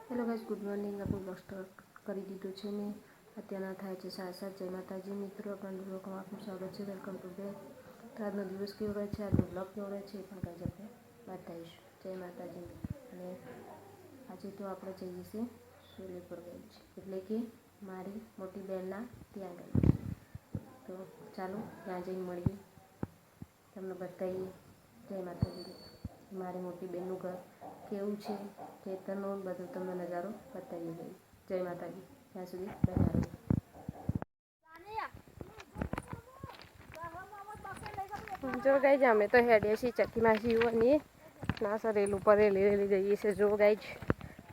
Hello guys, good morning. આપણું blog start કરી દીધું છે ને અત્યારના થાય છે 7:07. જય માતાજી મિત્રો, આપણા બ્લોગમાં આપનું સ્વાગત છે. Welcome to back. તો આજનો દિવસ કેવો રહે છે, આજનો બ્લોગ કેવો રહે છે એ પણ કંઈ આપણે બતાવીશું. જય માતાજી. અને આજે તો આપણે જઈએ છીએ સોલેપુર ગઈ છે, એટલે કે મારી મોટી બહેનના ત્યાં ગઈ છે. તો ચાલો ત્યાં જઈને મળીએ, તમને બતાવીએ. જય માતાજી. મારી મોટી બહેનનું ઘર કેવું છે, ખેતરનો બધો તમને નજારો બતાવી દઈએ. જય માતાજી. ત્યાં સુધી બન્યા રહો. જો ગાઈ અમે તો હેડીએ છીએ ચક્કીમાં જીવવાની ના સર રેલ ઉપર રેલી જઈએ છીએ. જો ગાઈ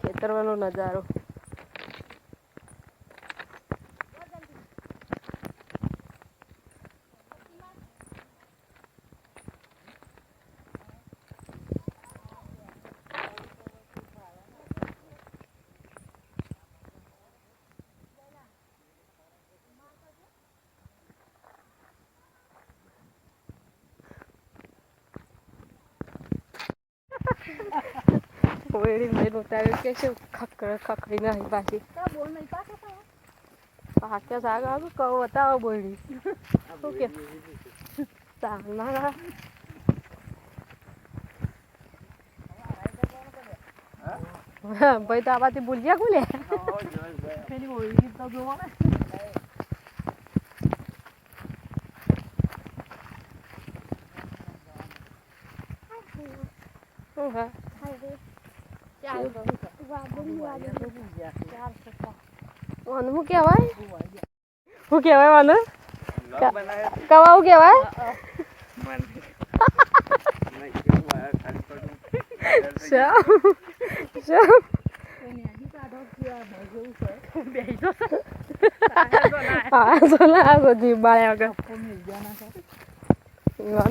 ખેતરવાનો નજારો. વેડી મેં ઉતાર્યું કે શું ખખડી નહીં પાછી પાકે સાગ આવ્યું કહું બતાવો બોયડી શું કે ના ભાઈ તો આવાથી ભૂલ્યા કોલે શું કહેવાય વાનું કવા શું કહેવાય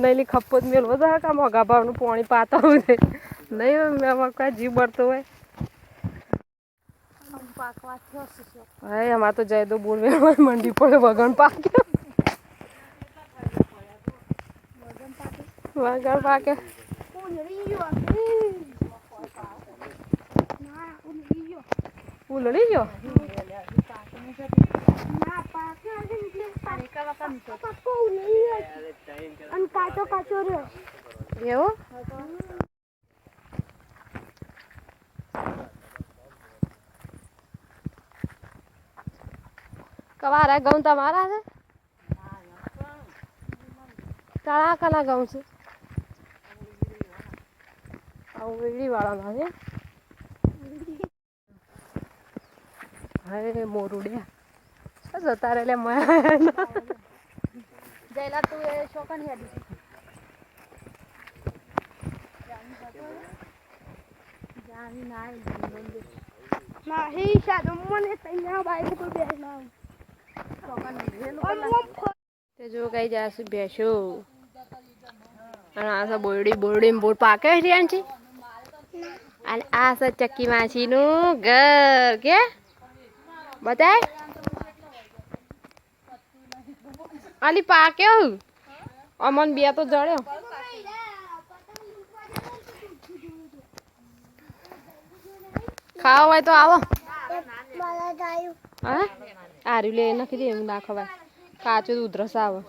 નઈલી ખપ્પો જ મેળવો તો કામ હોગા ભાવનું પાણી પાતા હોય નહીં એમાં કાંઈ જીવ બળતો હોય. હા એમાં તો જાય તો બોર મંડી પડે વગણ પાકે વગણ પાકે ઉલડી ગયો કાચો કાચો રહ્યો એવું. કવારા ઘઉં તમારા છે? કળા કલા ઘઉં છે? વીડી વાળાના છે. હા મોરુડ્યા જતા રે જયલા તું એ શોકન હેડી નહીં શાદો મને તૈયાર બાઈક ઉપર બેસના તે જો કઈ જાશું બેસો અને આ બોરડી બોર પાકે રહ્યા છે. અને આ સ ચક્કી માસી નું ઘર કે બતાય આલી પાક્યો અમન બે તો જડ્યો. ખાવા હોય તો આવો. હા આર્યું લે નથી દે એવું ના ખવાય કાચું ઉધરસ આવે.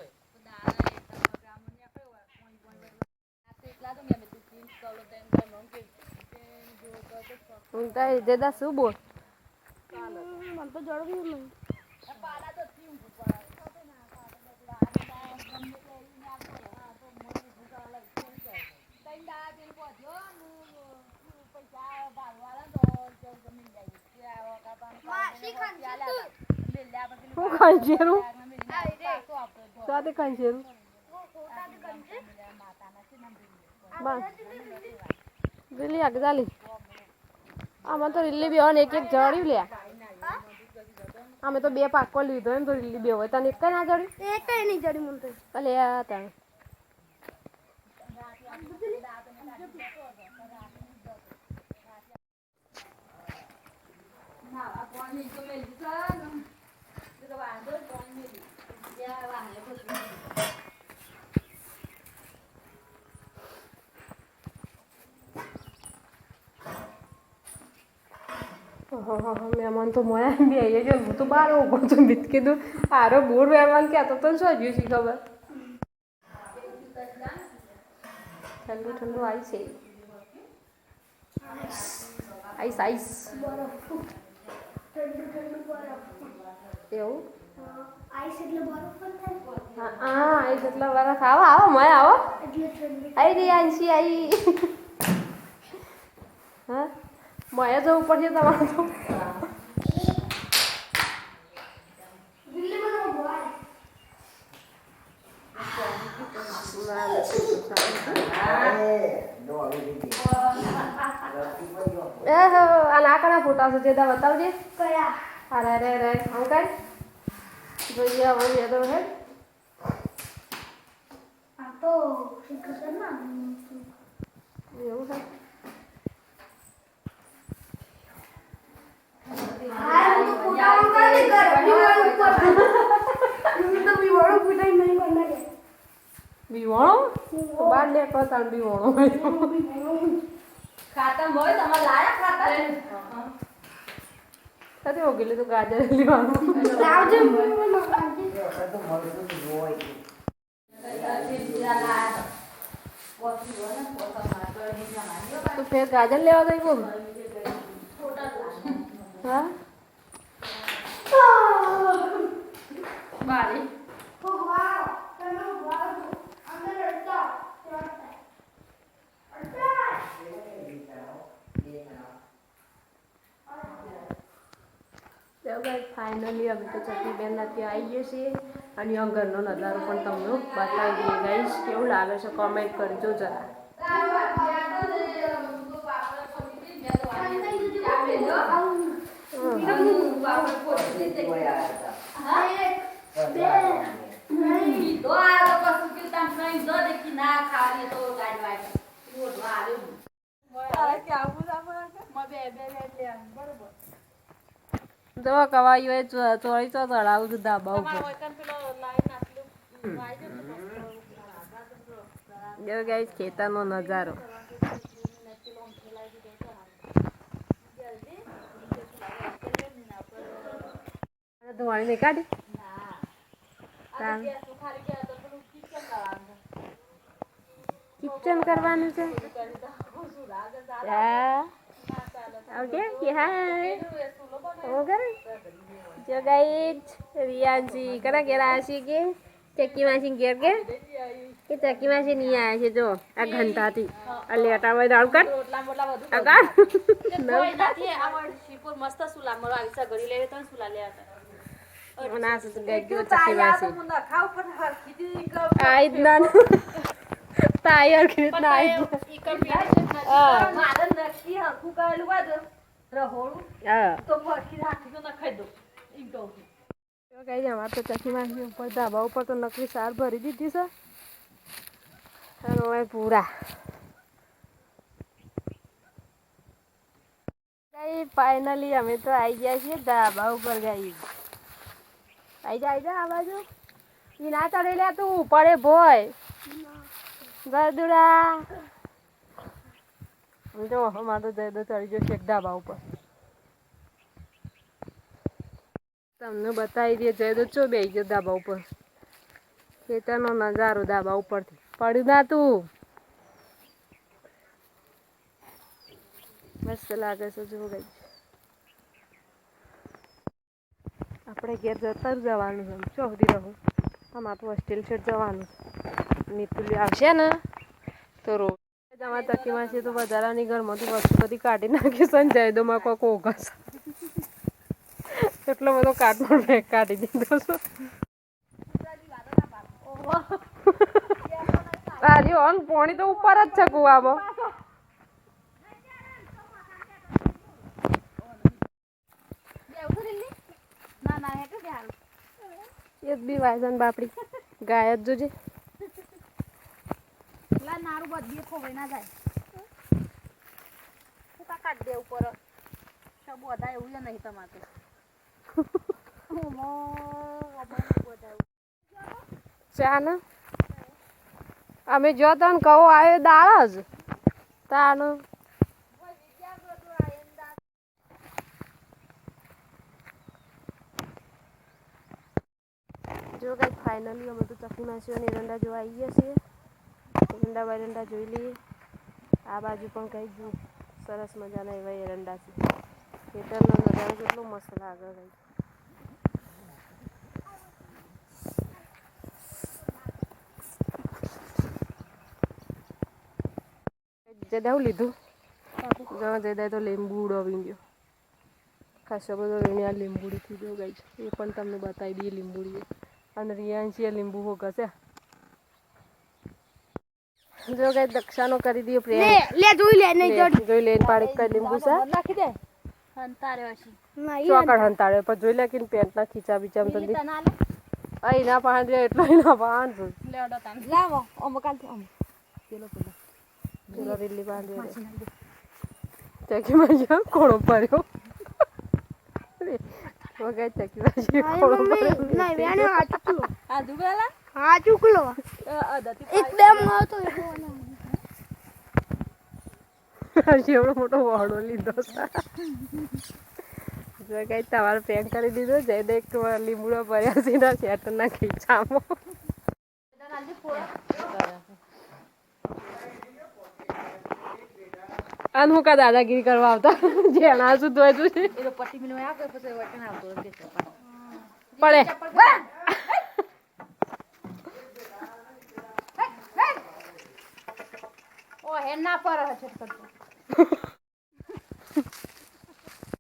દેદા શું બોલ મને તો જડવું નહીં. ખંજેરું સાથે ખંજેરું બસ રીલી આગદાલી આમાં તો રીલી બે હોય ને એક જડ્યું લે. અમે તો બે પાકો લીધો ને તો રીલી બે હોય તને એક ના જડ્યું એક નહીં જડ્યું મને તો લે હતા. મહેમાન તો મોયા બી આવી ગયો હું તો બહાર ઊભો છું બીત કીધું આરો બોર મહેમાન કહેતો તો શું હજુ શી ખબર ઠંડુ ઠંડુ આવી છે આઈસ આઈસ એવું હા આઈસ એટલે બરફ આવો આવો મોયા આવો આઈ રી આંશી આવી હા મોયા જવું પડશે તમારે તો આના ફોટા છે તે બતાવજે કયા અરે રે રે અંકલ જોઈએ હવે તો હે આ તો ખતરનાક એવું છે બીવાણો તો બાર લે પતાણ બીવાણો ખાતા હોય તમારે લાયા ખાતા સાથે હો ગયેલી તો ગાજર લેવાનું લાવજો તો ફેર ગાજર લેવા ગઈ કોમ હા બારી ફાઇનલી અમે તો ચકલીબેન ત્યાં આવી ગયા છીએ અને ઘરનો નજારો પણ તમને બતાવી દઈએ ગાઈશ કેવું લાગે છે કોમેન્ટ કરજો જરા જો કવાઈ હોય ચોળી ચો ચડાવું છું ધાબા ઉપર જો ગાઈસ ખેતરનો નજારો ધોવાણી નહીં કાઢી કિચન કરવાનું છે જો ગાઈસ રિયાંશી કના ઘેર આવ્યા છીએ કે ચક્કી માસી ઘેર કે ચક્કી માસી નહીં આવ્યા છે જો આ ઘંટાથી આ લેટા હોય દાળ કાઢ મસ્ત સુલા મળવા આવી છે ઘડી લેવે તો સુલા લેવા ના તો ગઈ ગયો ચક્કી માસી આઈ ના તાયર ખીત ના આઈ મારે નક્કી હકુ કરેલું બાદ રહોળું તો ફરકી રાખી તો ન ખાઈ દો ઈ તો ગાઈ અમાર તો ચક્કી માસી ઉપર ધાબા ઉપર તો નકલી સાર ભરી દીધી છે અને હવે પૂરા ગાઈ ફાઇનલી અમે તો આવી ગયા છીએ ધાબા ઉપર ગાઈ આઈ જા આ બાજુ ઈ ના ચડે લે તું પડે ભોય ગરદુડા જો અમારે તો જયદો ચડી ગયો છે ધાબા ઉપર તમને બતાવી દઈએ જયદો ચો બેસી ગયો ધાબા ઉપર ખેતરનો નજારો ધાબા ઉપરથી પડ્યું ના તું મસ્ત લાગે છે જો ગઈ આપણે ઘેર જતા જવાનું છે ચોહદી રહું આમાં તો હોસ્ટેલ છેડ જવાનું નીતુલી આવશે ને તો રોજ અમારા ચક્કીમાં છે તો વધારાની ઘરમાંથી વસ્તુ બધી કાઢી નાખી સંજય દો માં કોક ઓઘસ એટલો બધો કાટમાં મેં કાઢી દીધો છું આજે ઓન પાણી તો ઉપર જ છે કુવામાં એક બી વાયસન બાપડી ગાય જ જોજે નારું બધી ખોવાઈ ના જાય કાઢ દે ઉપર બધા એવું નહીં તમારે ચા ને અમે જો તને કહો આવ્યો દાળ જ તાનો જો કંઈક ફાઇનલી અમે તો ચકુ નાસીઓને એરંડા જોવા આવી ગયા છીએ. એરંડા બરંડા જોઈ લઈએ. આ બાજુ પણ કંઈક સરસ મજાના એવા એરંડા છે. ખેતરનો નજારો કેટલો મસ્ત લાગે કંઈક. જદાવ લીધું જદાય તો લીંબુડો આવી ગયો. ખાસો બધો વીણ્યા લીંબુડીથી જો ગઈ છે. એ પણ તમને બતાવી દઈએ લીંબુડી. અને રિયાંશીએ લીંબુ હોગશે જો કઈ દક્ષાનો કરી દઈએ પ્રેમ લે જોઈ લે નહીં જોઈ લે પાડી કઈ લીંબુ છે નાખી દે હંતારે હશે ચોકડ હંતારે પર જોઈ લે કે પેન્ટ ના ખીચા બીચા તો દી અઈ ના પાણ દે એટલો ના પાણ લેડો તાન લાવો ઓમ કાલ થી ઓમ પેલો રીલી બાંધી દે ચકી માં જા કોણો પડ્યો વગર ચકી માં જા કોણો પડ્યો નહીં વેણે આ ચુકલો આ દુબેલા હા ચુકલો એકદમ આવતો એવડો મોટો વાળો લીધો જો કઈ તમારે પેક કરી દીધો જઈને એક લીંબુડો ભર્યા છે ના સેટ ના ખીચામાં અન હું કા દાદાગીરી કરવા આવતા જેણા શું ધોયું છે એ પટ્ટી મિનો આ કોઈ પછી વટન આવતો પડે ઓ હે ના પર હે છટકતો